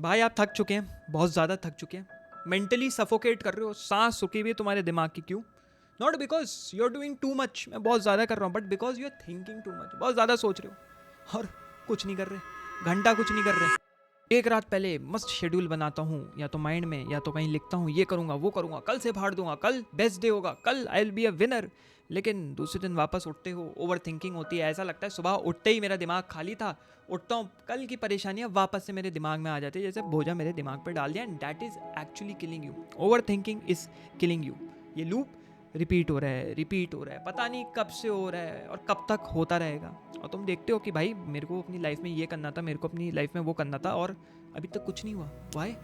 भाई आप थक चुके हैं, बहुत ज़्यादा थक चुके हैं, मेंटली सफोकेट कर रहे हो, सांस रुकी हुई है तुम्हारे दिमाग की। क्यों? Not because you are doing too much, मैं बहुत ज़्यादा कर रहा हूँ, but because you are thinking too much, बहुत ज़्यादा सोच रहे हो और कुछ नहीं कर रहे, घंटा कुछ नहीं कर रहे। एक रात पहले मस्त शेड्यूल बनाता हूँ, या तो माइंड में या तो कहीं लिखता हूँ, ये करूँगा वो करूँगा, कल से फाड़ दूंगा, कल बेस्ट डे होगा, कल I will be a winner. लेकिन दूसरे दिन वापस उठते हो, ओवर थिंकिंग होती है, ऐसा लगता है सुबह उठते ही मेरा दिमाग खाली था, उठता हूँ कल की परेशानियाँ वापस से मेरे दिमाग में आ जाती है, जैसे बोझा मेरे दिमाग पर डाल दिया, and that is actually killing you. Over thinking is killing you. ये लूप रिपीट हो रहा है, रिपीट हो रहा है, पता नहीं कब से हो रहा है और कब तक होता रहेगा। और तुम देखते हो कि भाई मेरे को अपनी लाइफ में ये करना था, मेरे को अपनी लाइफ में वो करना था, और अभी तक कुछ नहीं हुआ। Why?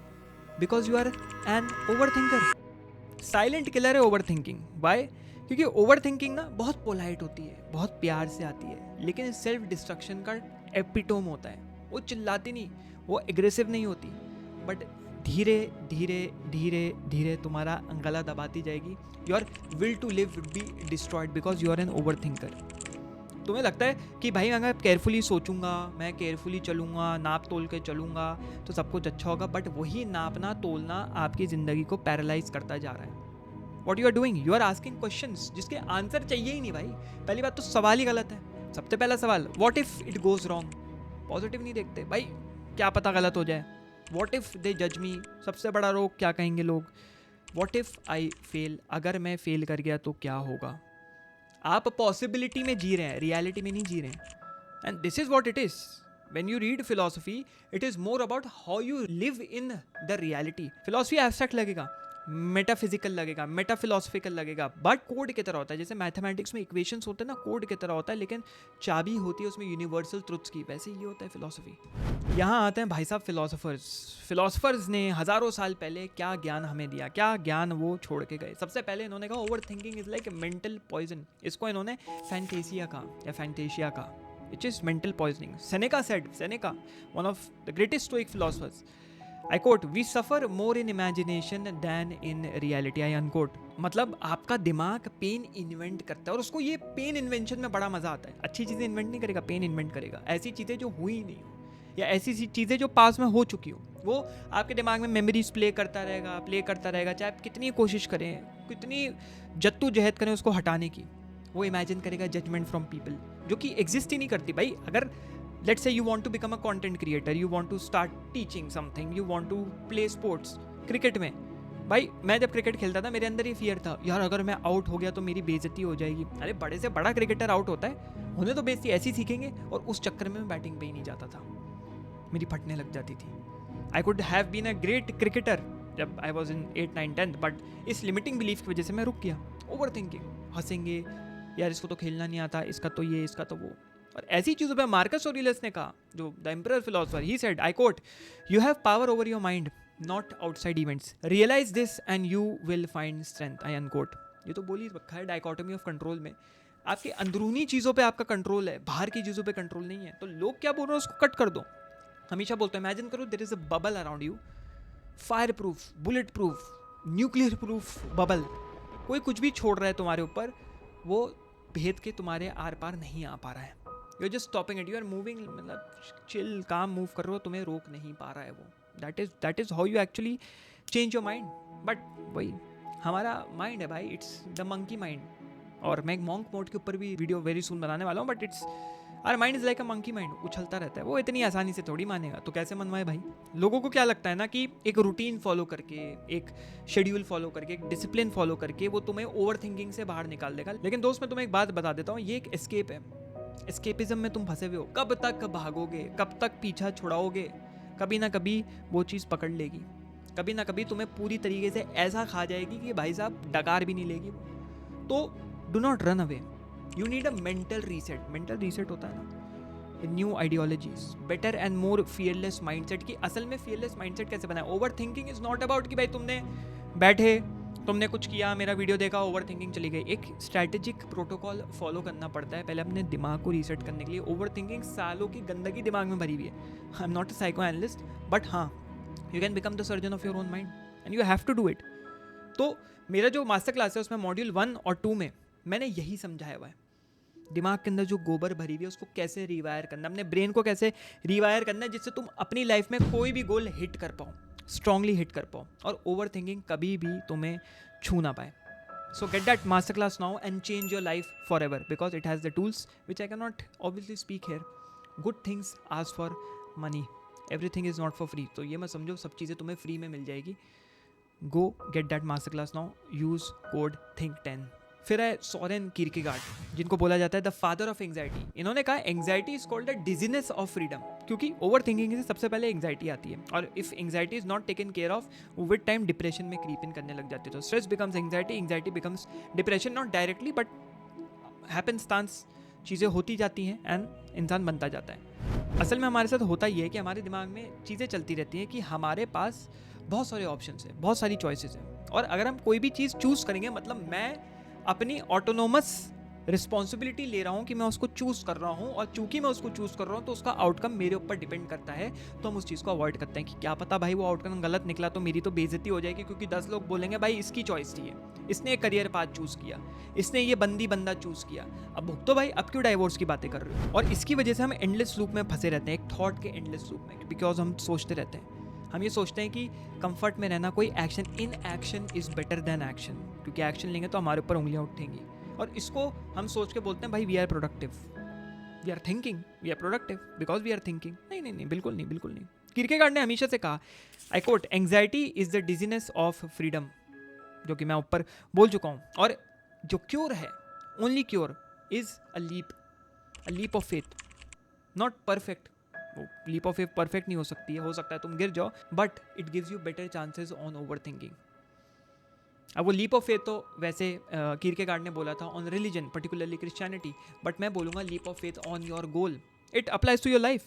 Because you are an over thinker. Silent killer है ओवर थिंकिंग। वाई? क्योंकि ओवर थिंकिंग ना बहुत पोलाइट होती है, बहुत प्यार से आती है, लेकिन सेल्फ डिस्ट्रक्शन का एपिटोम होता है। वो चिल्लाती नहीं, वो एग्रेसिव नहीं होती, बट धीरे धीरे धीरे धीरे तुम्हारा गला दबाती जाएगी। Your will to live will be destroyed because you are an over thinker. तुम्हें लगता है कि भाई अगर केयरफुली सोचूंगा, मैं केयरफुली चलूंगा, नाप तोल के चलूंगा तो सब कुछ अच्छा होगा, बट वही नापना तोलना आपकी ज़िंदगी को पैरालाइज करता जा रहा है। What you are doing? You are asking questions जिसके आंसर चाहिए ही नहीं भाई। पहली बात तो सवाल ही गलत है। सबसे पहला सवाल, what if it goes wrong? Positive नहीं देखते भाई, क्या पता गलत हो जाए। वॉट इफ दे जज मी? सबसे बड़ा रोग, क्या कहेंगे लोग। What if I fail? अगर मैं फेल कर गया तो क्या होगा? आप पॉसिबिलिटी में जी रहे हैं, रियलिटी में नहीं जी रहे हैं। And this is what it is. When you read philosophy, it is more about how you live in the reality. Philosophy abstract लगेगा, मेटाफिजिकल लगेगा, मेटाफिलोसफिकल लगेगा, बट कोड की तरह होता है। जैसे मैथमेटिक्स में इक्वेशंस होते हैं ना, कोड की तरह होता है, लेकिन चाबी होती है उसमें यूनिवर्सल ट्रुथ्स की। वैसे ये होता है फिलोसफी। यहाँ आते हैं भाई साहब फिलोसफर्स। फिलोसफर्स ने हज़ारों साल पहले क्या ज्ञान हमें दिया, क्या ज्ञान वो छोड़ के गए। सबसे पहले इन्होंने कहा over thinking is like mental poison. इसको इन्होंने फैंटेसिया कहा या फैंटेशिया कहा, which is mental poisoning. Seneca said, Seneca, one of the greatest Stoic philosophers, I quote, we suffer more in imagination than in reality. I unquote. मतलब आपका दिमाग pen invent करता है, और उसको ये पेन इन्वेंशन में बड़ा मजा आता है। अच्छी चीज़ें इन्वेंट नहीं करेगा, पेन इन्वेंट करेगा। ऐसी चीज़ें जो हुई नहीं हो, या ऐसी चीज़ें जो पास में हो चुकी हो, वो आपके दिमाग में मेमोरीज प्ले करता रहेगा, प्ले करता रहेगा। चाहे आप कितनी कोशिश करें, कितनी जद्दोजहद करें उसको हटाने की, वो इमेजिन करेगा जजमेंट फ्रॉम पीपल जो कि एग्जिस्ट ही नहीं करती। भाई अगर let's say you want to become a content creator, you want to start teaching something, you want to play sports, cricket में, भाई मैं जब क्रिकेट खेलता था मेरे अंदर ये फियर था, यार अगर मैं आउट हो गया तो मेरी बेइज्जती हो जाएगी। अरे बड़े से बड़ा क्रिकेटर आउट होता है, उन्हें तो बेइज्जती ऐसी सीखेंगे, और उस चक्कर में मैं बैटिंग पे ही नहीं जाता था, मेरी फटने लग जाती थी। I could have been a great cricketer जब आई वॉज इन 8, 9, 10, बट इस लिमिटिंग बिलीफ की वजह से मैं रुक गया। ओवर थिंकिंग, हंसेंगे यार इसको तो खेलना नहीं आता, इसका तो ये, इसका तो वो। और ऐसी चीज़ों पे मार्कस ऑरेलियस ने कहा, जो the emperor philosopher, he said, I quote, you have power over your mind, not outside events, realise this and you will find strength. I unquote. ये तो बोली रखा है डाइकोटोमी ऑफ कंट्रोल में, आपकी अंदरूनी चीज़ों पे आपका कंट्रोल है, बाहर की चीज़ों पे कंट्रोल नहीं है। तो लोग क्या बोल रहे हैं उसको कट कर दो। हमेशा बोलते हैं, इमेजिन करो there is a bubble around you, fire proof, bullet proof, nuclear proof bubble. कोई कुछ भी छोड़ रहा है तुम्हारे ऊपर, वो भेद के तुम्हारे आर पार नहीं आ पा रहा है। You are just stopping it, you are moving, मतलब चिल काम मूव कर रहे हो, तुम्हें रोक नहीं पा रहा है वो। That is how you actually change your mind. But वही हमारा माइंड है भाई, इट्स द मंकी माइंड। और मैं एक मॉन्क मोड के ऊपर भी वीडियो वेरी सून बनाने वाला हूँ, but it's our mind is like a monkey mind, उछलता रहता है। वो इतनी आसानी से थोड़ी मानेगा, तो कैसे मनवाए भाई। लोगों को क्या लगता है ना कि एक रूटीन फॉलो करके, एक शेड्यूल फॉलो करके, एक डिसिप्लिन फॉलो करके वो तुम्हें ओवर थिंकिंग से बाहर निकाल देगा। लेकिन दोस्त मैं तुम्हें एक बात बता देता हूँ, ये एक एस्केप है। एस्केपिज्म में तुम फंसे हुए हो, कब तक भागोगे, कब तक पीछा छुड़ाओगे। कभी ना कभी वो चीज़ पकड़ लेगी, कभी ना कभी तुम्हें पूरी तरीके से ऐसा खा जाएगी कि भाई साहब डकार भी नहीं लेगी वो। तो do not run away, you need a mental reset. Mental reset होता है ना, new ideologies, better and more fearless mindset. की असल में फियरलेस माइंडसेट कैसे बनाए। Over thinking is not about कि भाई तुमने बैठे, तुमने कुछ किया, मेरा वीडियो देखा, ओवर थिंकिंग चली गई। एक स्ट्रैटेजिक प्रोटोकॉल फॉलो करना पड़ता है पहले अपने दिमाग को रीसेट करने के लिए। ओवर थिंकिंग सालों की गंदगी दिमाग में भरी हुई है। I am not a psychoanalyst, but हाँ, you can become the surgeon of your own mind and you have to do it. तो मेरा जो मास्टर क्लास है उसमें मॉड्यूल 1 और 2 में मैंने यही समझाया हुआ है दिमाग के अंदर जो गोबर भरी हुई है उसको कैसे रिवायर करना, अपने ब्रेन को कैसे रिवायर करना है जिससे तुम अपनी लाइफ में कोई भी गोल हिट कर पाओ, स्ट्रांगली हिट कर पाओ और ओवर थिंकिंग कभी भी तुम्हें छू ना पाए. So get that masterclass now and change your life forever because it has the tools which I cannot obviously speak here. Good things ask for money. Everything is not for free. तो ये मत समझो सब चीज़ें तुम्हें free में मिल जाएगी. Go get that masterclass now. Use code THINK10. फिर है सोरेन कीरकेगार्ड, जिनको बोला जाता है द फादर ऑफ एंग्जाइटी. इन्होंने कहा anxiety is called the dizziness of freedom, क्योंकि ओवर थिंकिंग से सबसे पहले एंग्जाइटी आती है और if anxiety is not taken care of with time depression में क्रीप इन करने लग जाते हैं. तो stress becomes anxiety, anxiety becomes depression, not directly but happenstance चीज़ें होती जाती हैं एंड इंसान बनता जाता है. असल में हमारे साथ होता ये है कि हमारे दिमाग में चीज़ें चलती रहती हैं कि हमारे पास बहुत सारे ऑप्शंस हैं, बहुत सारी चॉइसेस हैं और अगर हम कोई भी चीज़ चूज़ करेंगे मतलब मैं अपनी ऑटोनोमस रिस्पॉन्सिबिलिटी ले रहा हूँ कि मैं उसको चूज़ कर रहा हूँ और चूंकि मैं उसको चूज़ कर रहा हूँ तो उसका आउटकम मेरे ऊपर डिपेंड करता है. तो हम उस चीज़ को अवॉइड करते हैं कि क्या पता भाई वो आउटकम गलत निकला तो मेरी तो बेइज्जती हो जाएगी, क्योंकि 10 लोग बोलेंगे भाई इसकी चॉइस थी, इसने एक करियर पाथ चूज़ किया, इसने ये बंदा चूज़ किया, अब भुगतो भाई, अब क्यों डाइवोर्स की बातें कर रहे हो. और इसकी वजह से हम एंडलेस लूप में फंसे रहते हैं, एक थॉट के एंडलेस लूप में, बिकॉज हम सोचते रहते हैं, हम ये सोचते हैं कि कंफर्ट में रहना कोई action, in action is better than action, क्योंकि एक्शन लेंगे तो हमारे ऊपर उंगलियां उठेंगी. और इसको हम सोच के बोलते हैं भाई we are productive, we are thinking, we are productive because we are thinking. नहीं, बिल्कुल नहीं. कीरकेगार्ड ने हमेशा से कहा, I quote, anxiety is the dizziness of freedom, जो कि मैं ऊपर बोल चुका हूँ. और जो क्योर है, only cure is a leap of faith, not perfect. वो लीप ऑफ फेथ परफेक्ट नहीं हो सकती है, हो सकता है तुम गिर जाओ, but it gives you better chances on over thinking. अब वो लीप ऑफ फेथ तो वैसे कीरकेगार्ड ने बोला था on religion, particularly Christianity, but मैं बोलूँगा leap of faith on your goal. It applies to your life.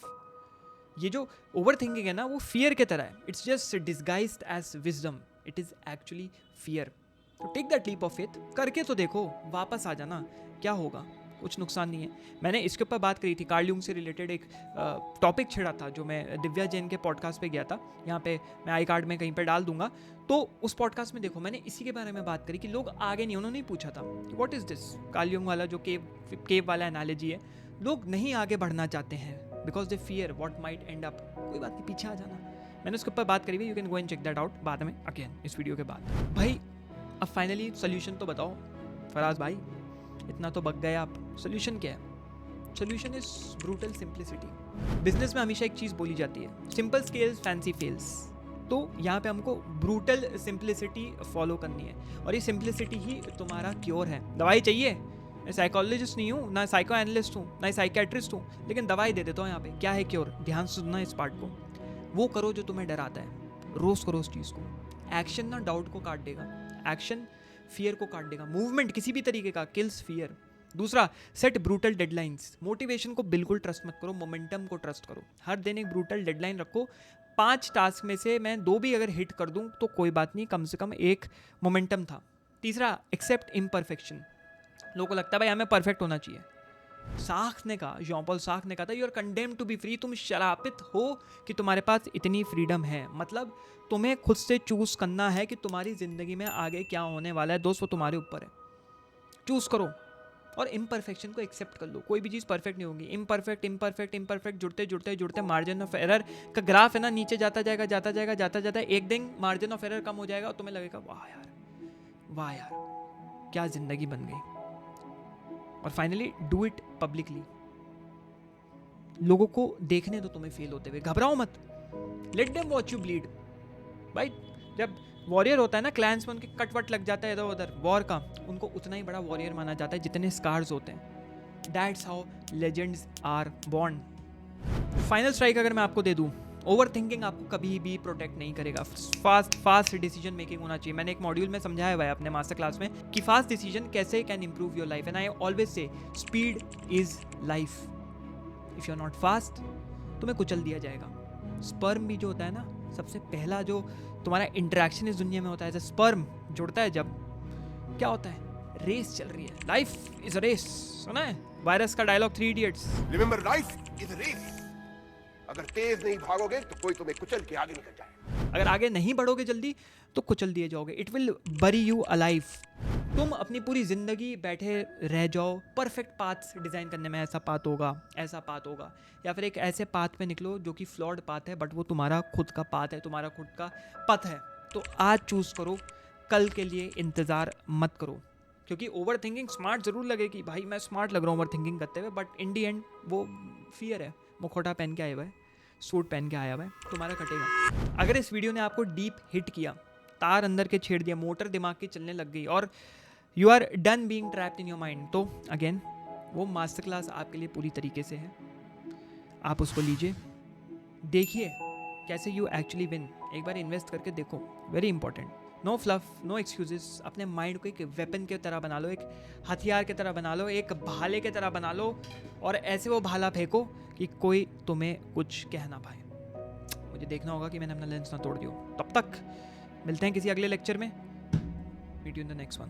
ये जो ओवर थिंकिंग है ना वो फियर की तरह है, it's just disguised as wisdom, it is actually fear. तो take that leap of faith, करके तो देखो, वापस आ जाना, क्या होगा, कुछ नुकसान नहीं है. मैंने इसके ऊपर बात करी थी, कार्ल यूंग से रिलेटेड एक टॉपिक छिड़ा था जो मैं दिव्या जैन के पॉडकास्ट पे गया था, यहाँ पे मैं आई कार्ड में कहीं पे डाल दूंगा. तो उस पॉडकास्ट में देखो मैंने इसी के बारे में बात करी कि लोग आगे नहीं, उन्होंने पूछा था कि what is this, Carl Jung वाला जो केव वाला एनालॉजी है, लोग नहीं आगे बढ़ना चाहते हैं because they fear what might and up. कोई बात नहीं, पीछे आ जाना. मैंने उसके ऊपर बात करी हुई, you can go and check that out बाद में अगेन इस वीडियो के बाद. भाई अब फाइनली सोल्यूशन तो बताओ फराज भाई, इतना तो बक गए आप. सोल्यूशन क्या है? Solution is brutal simplicity. Business में हमेशा एक चीज़ बोली जाती है, सिंपल स्केल्स फैंसी फेल्स. तो यहाँ पे हमको ब्रूटल सिंप्लिसिटी फॉलो करनी है और ये सिंप्लिसिटी ही तुम्हारा क्योर है. दवाई चाहिए? मैं साइकोलॉजिस्ट नहीं हूँ, ना साइको एनालिस्ट हूँ, ना साइकेट्रिस्ट हूँ, लेकिन दवाई दे देता हूँ यहाँ पे. क्या है क्योर? ध्यान से सुनना इस पार्ट को. वो करो जो तुम्हें डराता है, रोज़ करो उस चीज़ को. एक्शन ना डाउट को काट देगा, एक्शन फियर को काट देगा. मूवमेंट किसी भी तरीके का किल्स फियर. दूसरा, सेट ब्रूटल डेडलाइंस. मोटिवेशन को बिल्कुल ट्रस्ट मत करो, मोमेंटम को ट्रस्ट करो. हर दिन एक ब्रूटल डेडलाइन रखो. 5 टास्क में से मैं 2 भी अगर हिट कर दूं तो कोई बात नहीं, कम से कम एक मोमेंटम था. तीसरा, एक्सेप्ट इम्परफेक्शन. लोगों को लगता है भाई हमें परफेक्ट होना चाहिए. सार्क ने कहा, जॉन पॉल सार्क ने कहा था, you are condemned to be free. तुम शरापित हो कि तुम्हारे पास इतनी फ्रीडम है. मतलब तुम्हें खुद से चूज करना है कि तुम्हारी जिंदगी में आगे क्या होने वाला है. दोस्तों तुम्हारे ऊपर है, चूज करो. और इम्परफेक्शन को एक्सेप्ट कर लो. कोई भी चीज़ परफेक्ट नहीं होगी. इम्परफेक्ट जुड़ते मार्जिन ऑफ एरर का ग्राफ है ना, नीचे जाता जाएगा. एक दिन मार्जिन ऑफ एरर कम हो जाएगा और तुम्हें लगेगा वाह यार क्या जिंदगी बन गई. और फाइनली डू इट पब्लिकली. लोगों को देखने दो तुम्हें फेल होते हुए, घबराओ मत. Let them watch you bleed. भाई जब वॉरियर होता है ना, क्लैंस में उनके कटवट लग जाता है इधर उधर वॉर का, उनको उतना ही बड़ा वॉरियर माना जाता है जितने स्कार्स होते हैं. That's how legends are born. Final strike अगर मैं आपको दे दूं, ओवर थिंकिंग आपको कभी भी प्रोटेक्ट नहीं करेगा. फास्ट डिसीजन मेकिंग होना चाहिए. मैंने एक मॉड्यूल में समझाया हुआ है अपने मास्टर क्लास में कि फास्ट डिसीजन कैसे can improve your life. And I always say speed is life. If you are not fast तुम्हें कुचल दिया जाएगा. स्पर्म भी जो होता है ना, सबसे पहला जो तुम्हारा इंटरेक्शन इस दुनिया में होता है, जैसे स्पर्म जुड़ता है जब, क्या होता है, रेस चल रही है. Life is a race. सुना है वायरस का dialogue 3 idiots. Remember life is a race. अगर तेज नहीं भागोगे तो कोई तुम्हें कुचल के आगे निकल जाए. अगर आगे नहीं बढ़ोगे जल्दी तो कुचल दिए जाओगे, इट विल बरी यू अलाइव। तुम अपनी पूरी ज़िंदगी बैठे रह जाओ परफेक्ट पाथ डिज़ाइन करने में, ऐसा पाथ होगा, ऐसा पाथ होगा, या फिर एक ऐसे पाथ पे निकलो जो कि फ्लॉड पाथ है बट वो तुम्हारा खुद का पाथ है, तुम्हारा खुद का पथ है। तो आज चूज़ करो, कल के लिए इंतज़ार मत करो। क्योंकि ओवर थिंकिंग स्मार्ट ज़रूर लगेगी, भाई मैं स्मार्ट लग रहा हूँ ओवर थिंकिंग करते हुए, बट इन दी एंड वो फियर है। मुखौटा पहन के आया हुआ है, सूट पहन के आया हुआ है, तुम्हारा कटेगा। अगर इस वीडियो ने आपको डीप हिट किया, तार अंदर के छेड़ दिया, मोटर दिमाग की चलने लग गई और you are done being trapped in your mind, तो अगेन वो मास्टर क्लास आपके लिए पूरी तरीके से है। आप उसको लीजिए, देखिए कैसे यू एक्चुअली विन। एक बार इन्वेस्ट करके देखो, very important. No fluff, no excuses. अपने माइंड को एक वेपन की तरह बना लो, एक हथियार की तरह बना लो, एक भाले की तरह बना लो और ऐसे वो भाला फेंको कि कोई तुम्हें कुछ कह ना पाए। मुझे देखना होगा कि मैंने अपना लेंस ना तोड़ दिया। तब तक मिलते हैं किसी अगले लेक्चर में। Meet you in the next one.